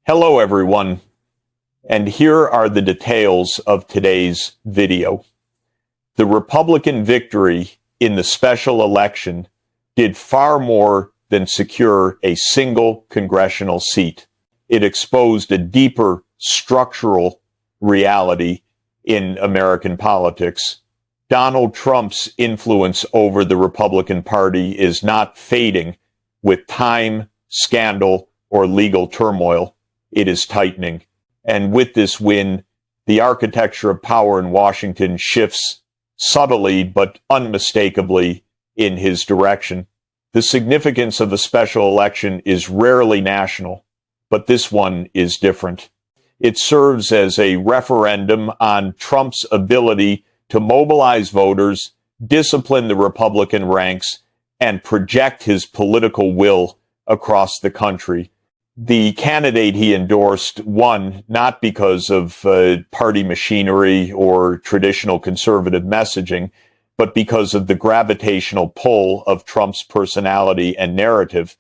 Hello everyone, and here are the details of today's video. The Republican victory in the special election did far more than secure a single congressional seat. It exposed a deeper structural reality in American politics. Donald Trump's influence over the Republican Party is not fading with time, scandal, or legal turmoil. It is tightening. And with this win, the architecture of power in Washington shifts subtly but unmistakably in his direction. The significance of a special election is rarely national, but this one is different. It serves as a referendum on Trump's ability to mobilize voters, discipline the Republican ranks, and project his political will across the country. The candidate he endorsed won not because of party machinery or traditional conservative messaging, but because of the gravitational pull of Trump's personality and narrative.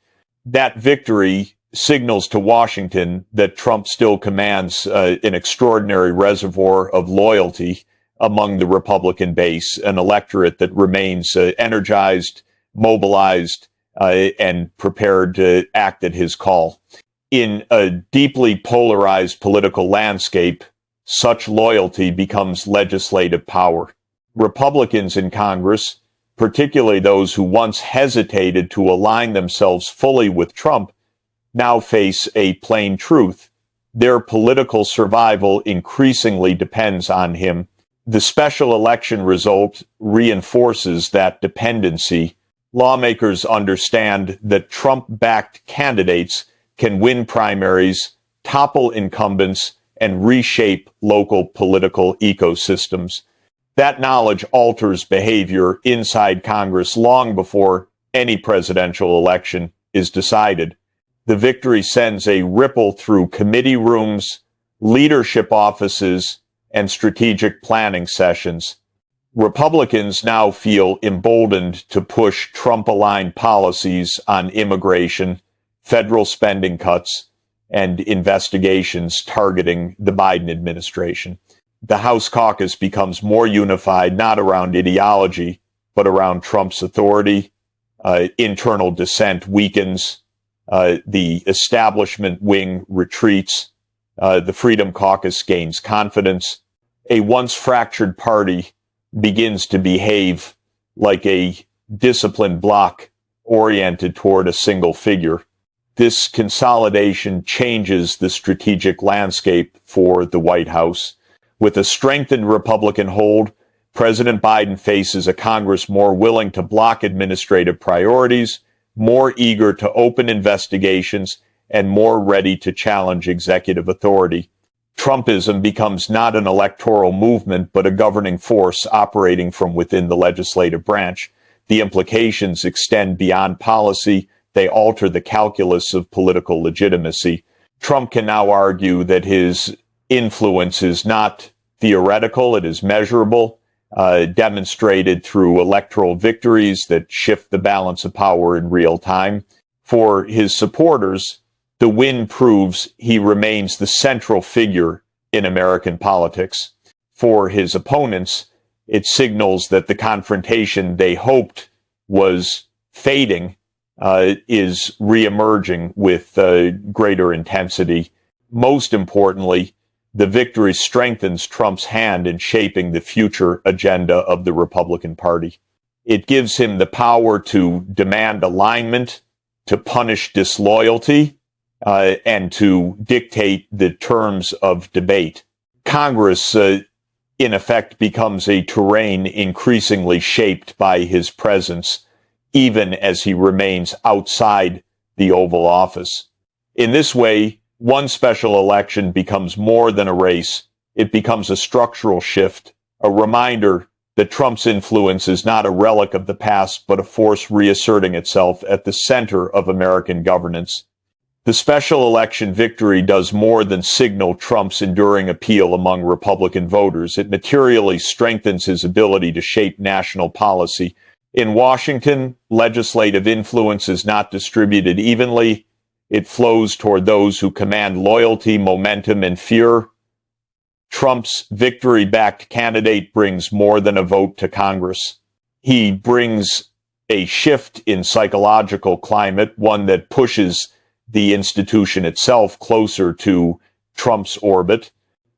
That victory signals to Washington that Trump still commands an extraordinary reservoir of loyalty among the Republican base, an electorate that remains energized, mobilized, and prepared to act at his call. In a deeply polarized political landscape, such loyalty becomes legislative power. Republicans in Congress, particularly those who once hesitated to align themselves fully with Trump, now face a plain truth. Their political survival increasingly depends on him. The special election result reinforces that dependency. Lawmakers understand that Trump-backed candidates can win primaries, topple incumbents, and reshape local political ecosystems. That knowledge alters behavior inside Congress long before any presidential election is decided. The victory sends a ripple through committee rooms, leadership offices, and strategic planning sessions. Republicans now feel emboldened to push Trump-aligned policies on immigration, federal spending cuts, and investigations targeting the Biden administration. The House caucus becomes more unified, not around ideology, but around Trump's authority. Internal dissent weakens. The establishment wing retreats. The Freedom Caucus gains confidence. A once fractured party begins to behave like a disciplined bloc oriented toward a single figure. This consolidation changes the strategic landscape for the White House. With a strengthened Republican hold, President Biden faces a Congress more willing to block administrative priorities, more eager to open investigations, and more ready to challenge executive authority. Trumpism becomes not an electoral movement, but a governing force operating from within the legislative branch. The implications extend beyond policy. They alter the calculus of political legitimacy. Trump can now argue that his influence is not theoretical, it is measurable, demonstrated through electoral victories that shift the balance of power in real time. For his supporters, the win proves he remains the central figure in American politics. For his opponents, it signals that the confrontation they hoped was fading is reemerging with greater intensity. Most importantly, the victory strengthens Trump's hand in shaping the future agenda of the Republican Party. It gives him the power to demand alignment, to punish disloyalty, and to dictate the terms of debate. Congress, in effect, becomes a terrain increasingly shaped by his presence, even as he remains outside the Oval Office. In this way, one special election becomes more than a race. It becomes a structural shift, a reminder that Trump's influence is not a relic of the past, but a force reasserting itself at the center of American governance. The special election victory does more than signal Trump's enduring appeal among Republican voters. It materially strengthens his ability to shape national policy. In Washington, legislative influence is not distributed evenly. It flows toward those who command loyalty, momentum, and fear. Trump's victory-backed candidate brings more than a vote to Congress. He brings a shift in psychological climate, one that pushes the institution itself closer to Trump's orbit.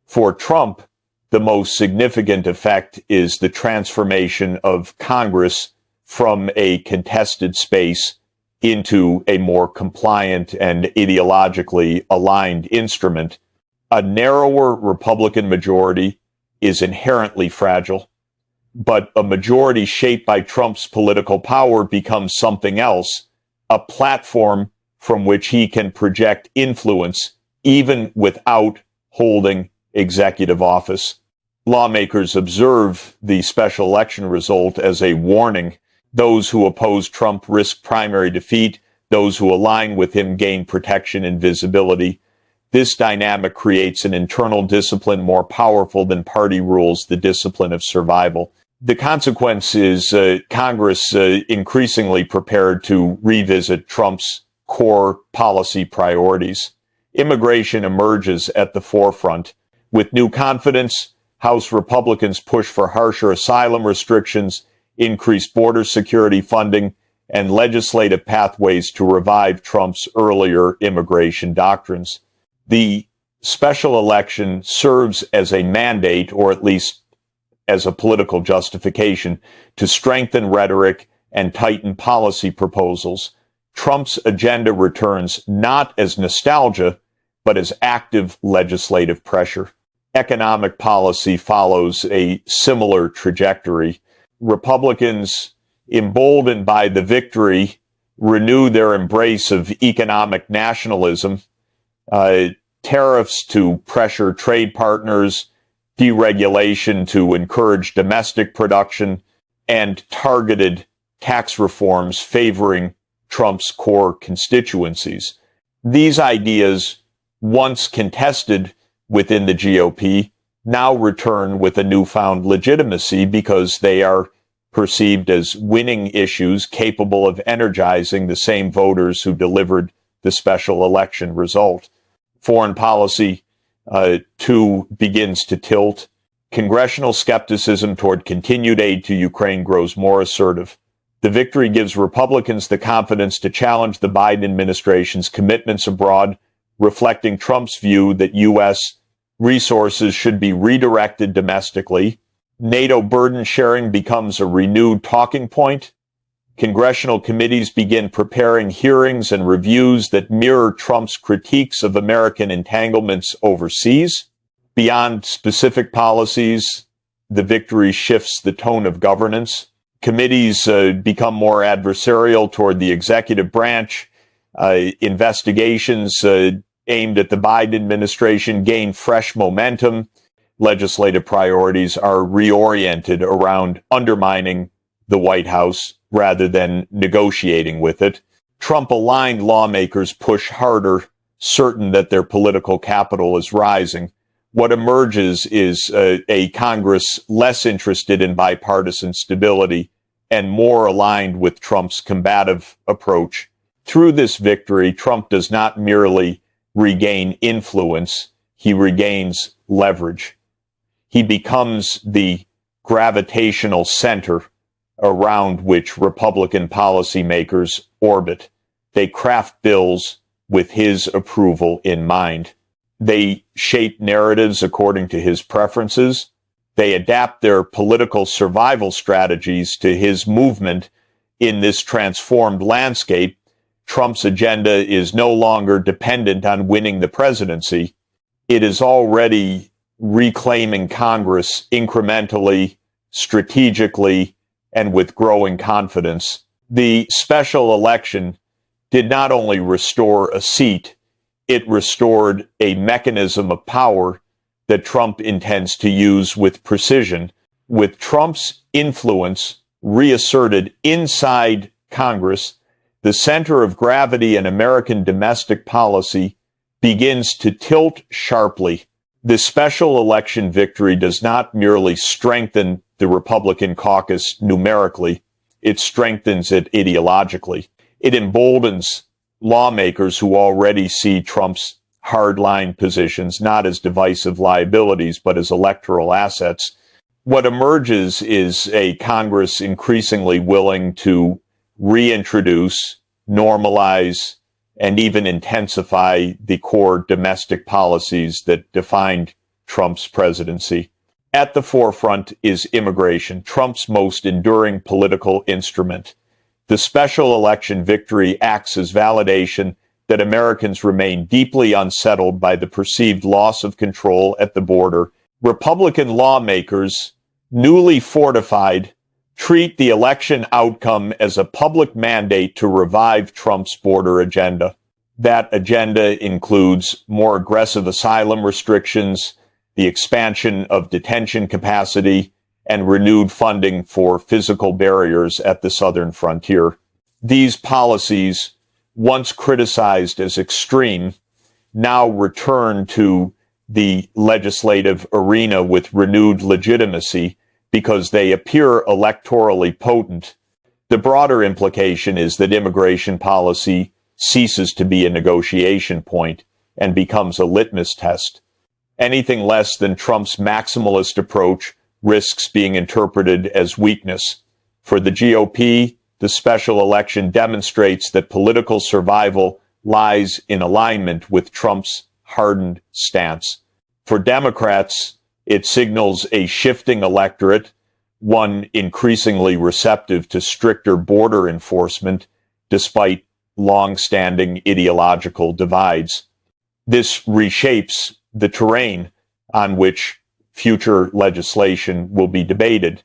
For Trump, the most significant effect is the transformation of Congress from a contested space into a more compliant and ideologically aligned instrument. A narrower Republican majority is inherently fragile, but a majority shaped by Trump's political power becomes something else, a platform from which he can project influence even without holding executive office. Lawmakers observe the special election result as a warning. Those who oppose Trump risk primary defeat. Those who align with him gain protection and visibility. This dynamic creates an internal discipline more powerful than party rules, the discipline of survival. The consequence is Congress increasingly prepared to revisit Trump's core policy priorities. Immigration emerges at the forefront. With new confidence, House Republicans push for harsher asylum restrictions, increased border security funding, and legislative pathways to revive Trump's earlier immigration doctrines. The special election serves as a mandate, or at least as a political justification, to strengthen rhetoric and tighten policy proposals. Trump's agenda returns not as nostalgia, but as active legislative pressure. Economic policy follows a similar trajectory. Republicans, emboldened by the victory, renew their embrace of economic nationalism, tariffs to pressure trade partners, deregulation to encourage domestic production, and targeted tax reforms favoring Trump's core constituencies. These ideas, once contested within the GOP, now return with a newfound legitimacy because they are perceived as winning issues capable of energizing the same voters who delivered the special election result. Foreign policy, too, begins to tilt. Congressional skepticism toward continued aid to Ukraine grows more assertive. The victory gives Republicans the confidence to challenge the Biden administration's commitments abroad, reflecting Trump's view that U.S. resources should be redirected domestically. NATO burden sharing becomes a renewed talking point. Congressional committees begin preparing hearings and reviews that mirror Trump's critiques of American entanglements overseas. Beyond specific policies, the victory shifts the tone of governance. Committees become more adversarial toward the executive branch. Investigations aimed at the Biden administration gain fresh momentum. Legislative priorities are reoriented around undermining the White House rather than negotiating with it. Trump-aligned lawmakers push harder, certain that their political capital is rising. What emerges is a Congress less interested in bipartisan stability and more aligned with Trump's combative approach. Through this victory, Trump does not merely regain influence, he regains leverage. He becomes the gravitational center around which Republican policymakers orbit. They craft bills with his approval in mind. They shape narratives according to his preferences. They adapt their political survival strategies to his movement in this transformed landscape. Trump's agenda is no longer dependent on winning the presidency. It is already reclaiming Congress incrementally, strategically, and with growing confidence. The special election did not only restore a seat, it restored a mechanism of power that Trump intends to use with precision. With Trump's influence reasserted inside Congress, the center of gravity in American domestic policy begins to tilt sharply. The special election victory does not merely strengthen the Republican caucus numerically, it strengthens it ideologically. It emboldens lawmakers who already see Trump's hardline positions not as divisive liabilities, but as electoral assets. What emerges is a Congress increasingly willing to reintroduce, normalize, and even intensify the core domestic policies that defined Trump's presidency. At the forefront is immigration, Trump's most enduring political instrument. The special election victory acts as validation that Americans remain deeply unsettled by the perceived loss of control at the border. Republican lawmakers, newly fortified, treat the election outcome as a public mandate to revive Trump's border agenda. That agenda includes more aggressive asylum restrictions, the expansion of detention capacity, and renewed funding for physical barriers at the southern frontier. These policies, once criticized as extreme, now return to the legislative arena with renewed legitimacy because they appear electorally potent. The broader implication is that immigration policy ceases to be a negotiation point and becomes a litmus test. Anything less than Trump's maximalist approach risks being interpreted as weakness. For the GOP, the special election demonstrates that political survival lies in alignment with Trump's hardened stance. For Democrats, it signals a shifting electorate, one increasingly receptive to stricter border enforcement despite long-standing ideological divides. This reshapes the terrain on which future legislation will be debated.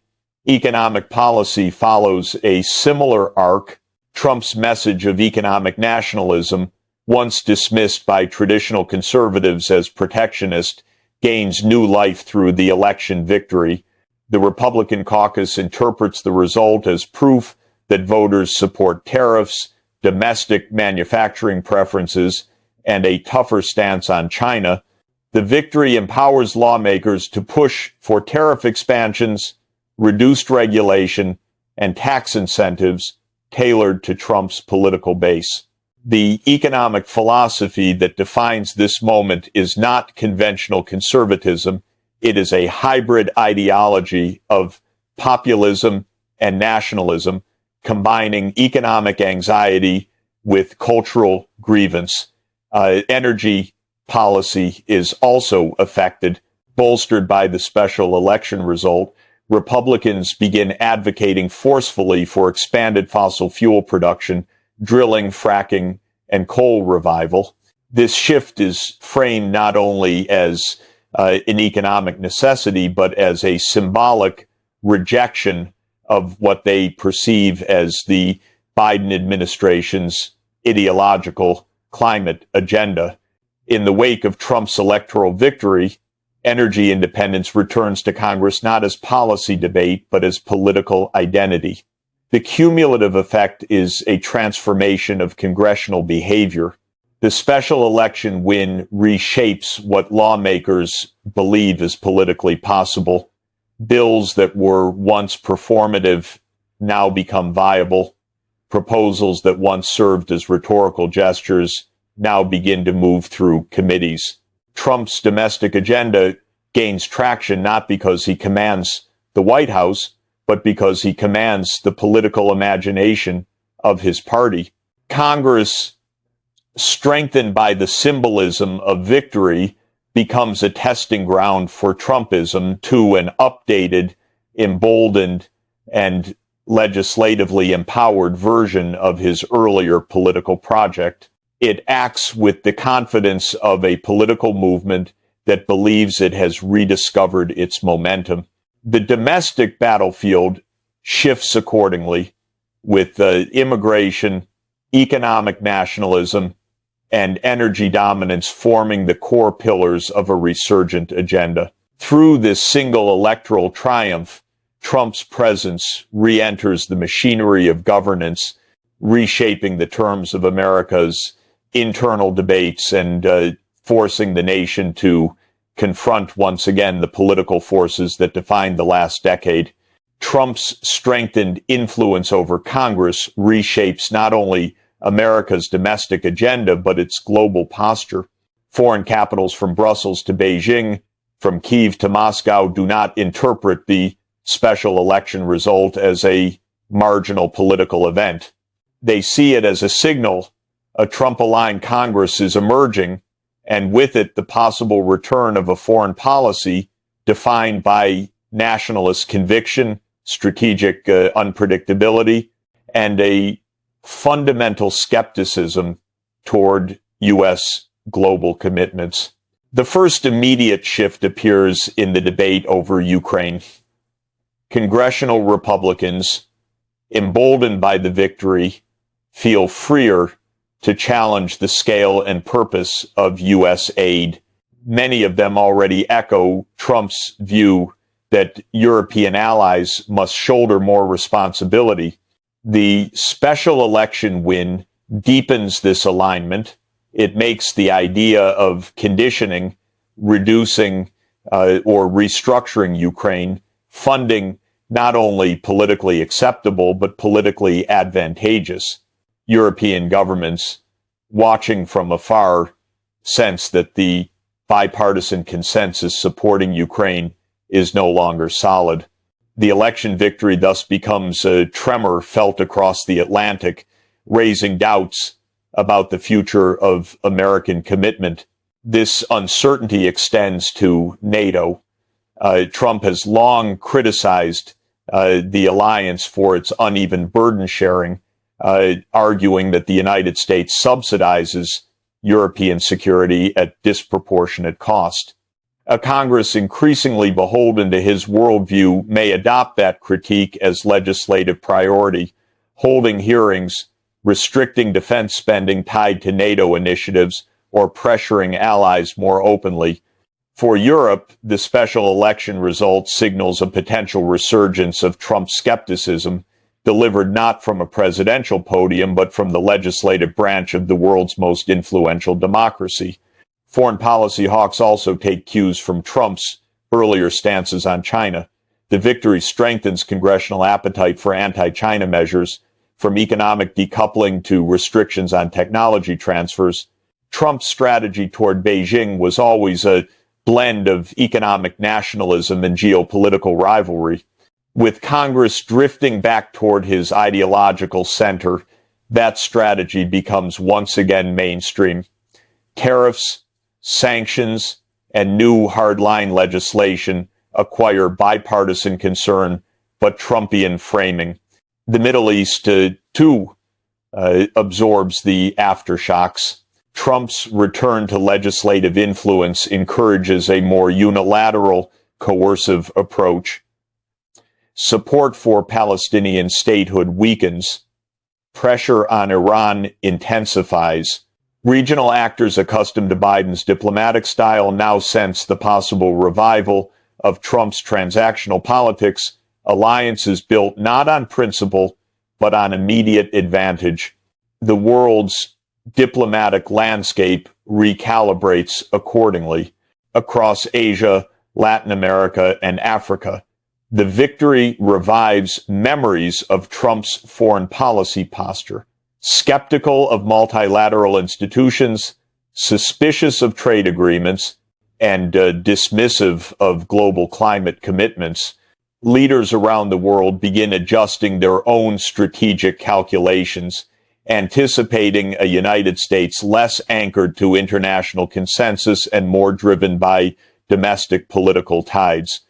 Economic policy follows a similar arc. Trump's message of economic nationalism, once dismissed by traditional conservatives as protectionist, gains new life through the election victory. The Republican caucus interprets the result as proof that voters support tariffs, domestic manufacturing preferences, and a tougher stance on China. The victory empowers lawmakers to push for tariff expansions, reduced regulation, and tax incentives tailored to Trump's political base. The economic philosophy that defines this moment is not conventional conservatism. It is a hybrid ideology of populism and nationalism, combining economic anxiety with cultural grievance. Energy policy is also affected, bolstered by the special election result. Republicans begin advocating forcefully for expanded fossil fuel production, drilling, fracking, and coal revival. This shift is framed not only as an economic necessity, but as a symbolic rejection of what they perceive as the Biden administration's ideological climate agenda. In the wake of Trump's electoral victory, energy independence returns to Congress not as policy debate, but as political identity. The cumulative effect is a transformation of congressional behavior. The special election win reshapes what lawmakers believe is politically possible. Bills that were once performative now become viable. Proposals that once served as rhetorical gestures now begin to move through committees. Trump's domestic agenda gains traction not because he commands the White House, but because he commands the political imagination of his party. Congress, strengthened by the symbolism of victory, becomes a testing ground for Trumpism to an updated, emboldened, and legislatively empowered version of his earlier political project. It acts with the confidence of a political movement that believes it has rediscovered its momentum. The domestic battlefield shifts accordingly, with immigration, economic nationalism, and energy dominance forming the core pillars of a resurgent agenda. Through this single electoral triumph, Trump's presence re-enters the machinery of governance, reshaping the terms of America's internal debates and forcing the nation to confront once again the political forces that defined the last decade. Trump's strengthened influence over Congress reshapes not only America's domestic agenda, but its global posture. Foreign capitals from Brussels to Beijing, from Kyiv to Moscow, do not interpret the special election result as a marginal political event. They see it as a signal a Trump-aligned Congress is emerging, and with it the possible return of a foreign policy defined by nationalist conviction, strategic unpredictability, and a fundamental skepticism toward U.S. global commitments. The first immediate shift appears in the debate over Ukraine. Congressional Republicans, emboldened by the victory, feel freer to challenge the scale and purpose of U.S. aid. Many of them already echo Trump's view that European allies must shoulder more responsibility. The special election win deepens this alignment. It makes the idea of conditioning, reducing, or restructuring Ukraine, funding not only politically acceptable, but politically advantageous. European governments, watching from afar, sense that the bipartisan consensus supporting Ukraine is no longer solid. The election victory thus becomes a tremor felt across the Atlantic, raising doubts about the future of American commitment. This uncertainty extends to NATO. Trump has long criticized the alliance for its uneven burden sharing, arguing that the United States subsidizes European security at disproportionate cost. A Congress increasingly beholden to his worldview may adopt that critique as legislative priority, holding hearings, restricting defense spending tied to NATO initiatives, or pressuring allies more openly. For Europe, the special election result signals a potential resurgence of Trump skepticism, delivered not from a presidential podium, but from the legislative branch of the world's most influential democracy. Foreign policy hawks also take cues from Trump's earlier stances on China. The victory strengthens congressional appetite for anti-China measures, from economic decoupling to restrictions on technology transfers. Trump's strategy toward Beijing was always a blend of economic nationalism and geopolitical rivalry. With Congress drifting back toward his ideological center, that strategy becomes once again mainstream. Tariffs, sanctions, and new hardline legislation acquire bipartisan concern, but Trumpian framing. The Middle East, too, absorbs the aftershocks. Trump's return to legislative influence encourages a more unilateral, coercive approach. Support for Palestinian statehood weakens. Pressure on Iran intensifies. Regional actors accustomed to Biden's diplomatic style now sense the possible revival of Trump's transactional politics, alliances built not on principle, but on immediate advantage. The world's diplomatic landscape recalibrates accordingly. Across Asia, Latin America, and Africa, the victory revives memories of Trump's foreign policy posture. Skeptical of multilateral institutions, suspicious of trade agreements, and dismissive of global climate commitments, leaders around the world begin adjusting their own strategic calculations, anticipating a United States less anchored to international consensus and more driven by domestic political tides.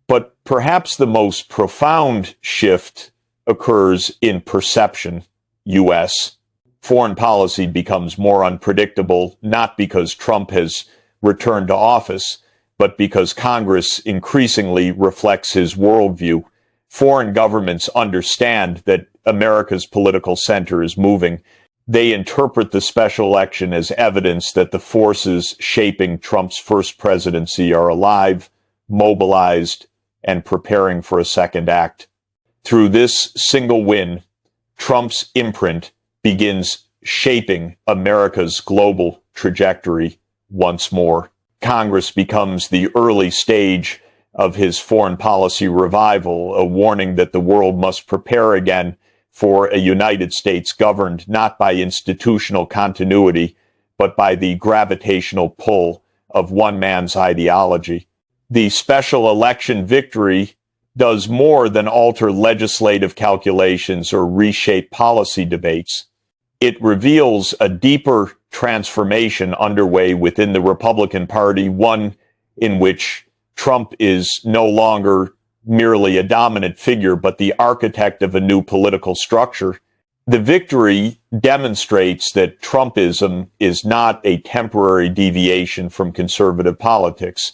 But perhaps the most profound shift occurs in perception. U.S. foreign policy becomes more unpredictable, not because Trump has returned to office, but because Congress increasingly reflects his worldview. Foreign governments understand that America's political center is moving. They interpret the special election as evidence that the forces shaping Trump's first presidency are alive, mobilized, and preparing for a second act. Through this single win, Trump's imprint begins shaping America's global trajectory once more. Congress becomes the early stage of his foreign policy revival, a warning that the world must prepare again for a United States governed not by institutional continuity, but by the gravitational pull of one man's ideology. The special election victory does more than alter legislative calculations or reshape policy debates. It reveals a deeper transformation underway within the Republican Party, one in which Trump is no longer merely a dominant figure, but the architect of a new political structure. The victory demonstrates that Trumpism is not a temporary deviation from conservative politics.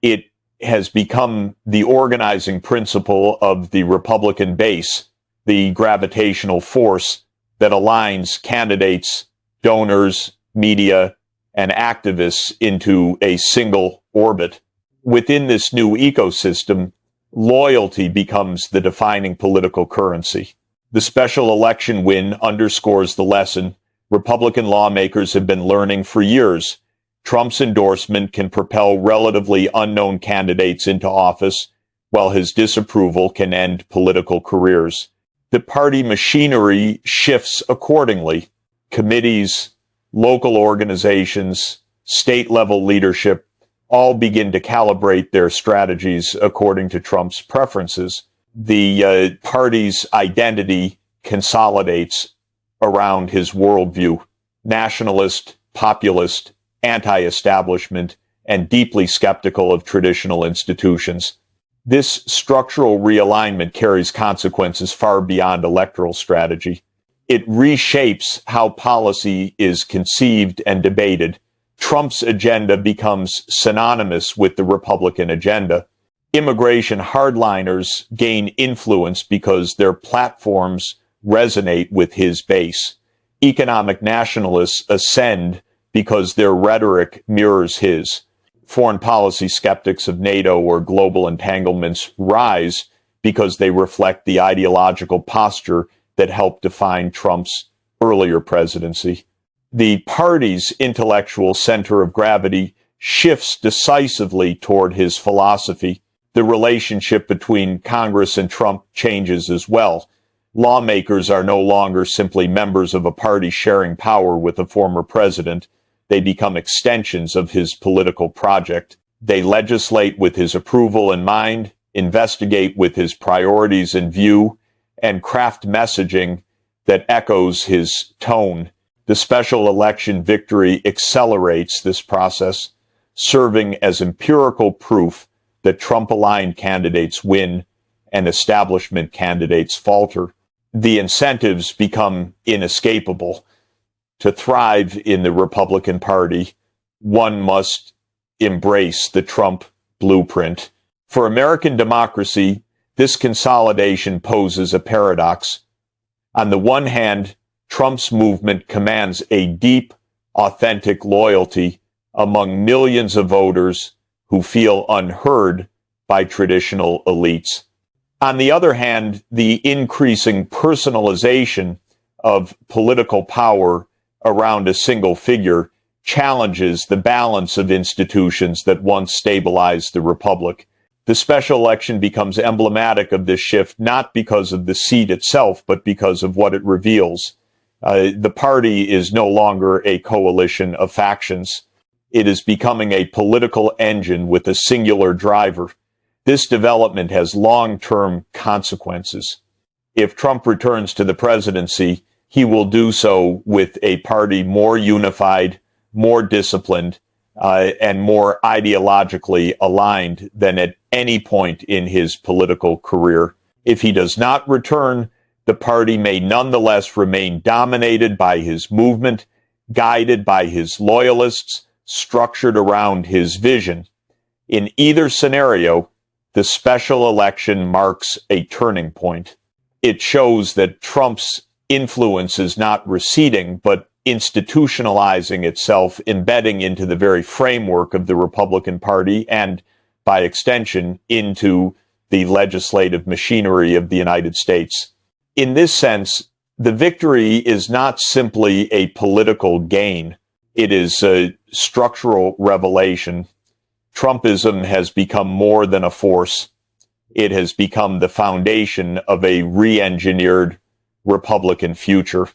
It has become the organizing principle of the Republican base, the gravitational force that aligns candidates, donors, media, and activists into a single orbit. Within this new ecosystem, loyalty becomes the defining political currency. The special election win underscores the lesson Republican lawmakers have been learning for years. Trump's endorsement can propel relatively unknown candidates into office, while his disapproval can end political careers. The party machinery shifts accordingly. Committees, local organizations, state-level leadership all begin to calibrate their strategies according to Trump's preferences. The party's identity consolidates around his worldview: nationalist, populist, anti-establishment, and deeply skeptical of traditional institutions. This structural realignment carries consequences far beyond electoral strategy. It reshapes how policy is conceived and debated. Trump's agenda becomes synonymous with the Republican agenda. Immigration hardliners gain influence because their platforms resonate with his base. Economic nationalists ascend because their rhetoric mirrors his. Foreign policy skeptics of NATO or global entanglements rise because they reflect the ideological posture that helped define Trump's earlier presidency. The party's intellectual center of gravity shifts decisively toward his philosophy. The relationship between Congress and Trump changes as well. Lawmakers are no longer simply members of a party sharing power with a former president. They become extensions of his political project. They legislate with his approval in mind, investigate with his priorities in view, and craft messaging that echoes his tone. The special election victory accelerates this process, serving as empirical proof that Trump-aligned candidates win and establishment candidates falter. The incentives become inescapable. To thrive in the Republican Party, one must embrace the Trump blueprint. For American democracy, this consolidation poses a paradox. On the one hand, Trump's movement commands a deep, authentic loyalty among millions of voters who feel unheard by traditional elites. On the other hand, the increasing personalization of political power around a single figure challenges the balance of institutions that once stabilized the republic. The special election becomes emblematic of this shift, not because of the seat itself, but because of what it reveals. The party is no longer a coalition of factions. It is becoming a political engine with a singular driver. This development has long-term consequences. If Trump returns to the presidency, he will do so with a party more unified, more disciplined, and more ideologically aligned than at any point in his political career. If he does not return, the party may nonetheless remain dominated by his movement, guided by his loyalists, structured around his vision. In either scenario, the special election marks a turning point. It shows that Trump's influence is not receding, but institutionalizing itself, embedding into the very framework of the Republican Party and, by extension, into the legislative machinery of the United States. In this sense, the victory is not simply a political gain. It is a structural revelation. Trumpism has become more than a force. It has become the foundation of a re-engineered, Republican future.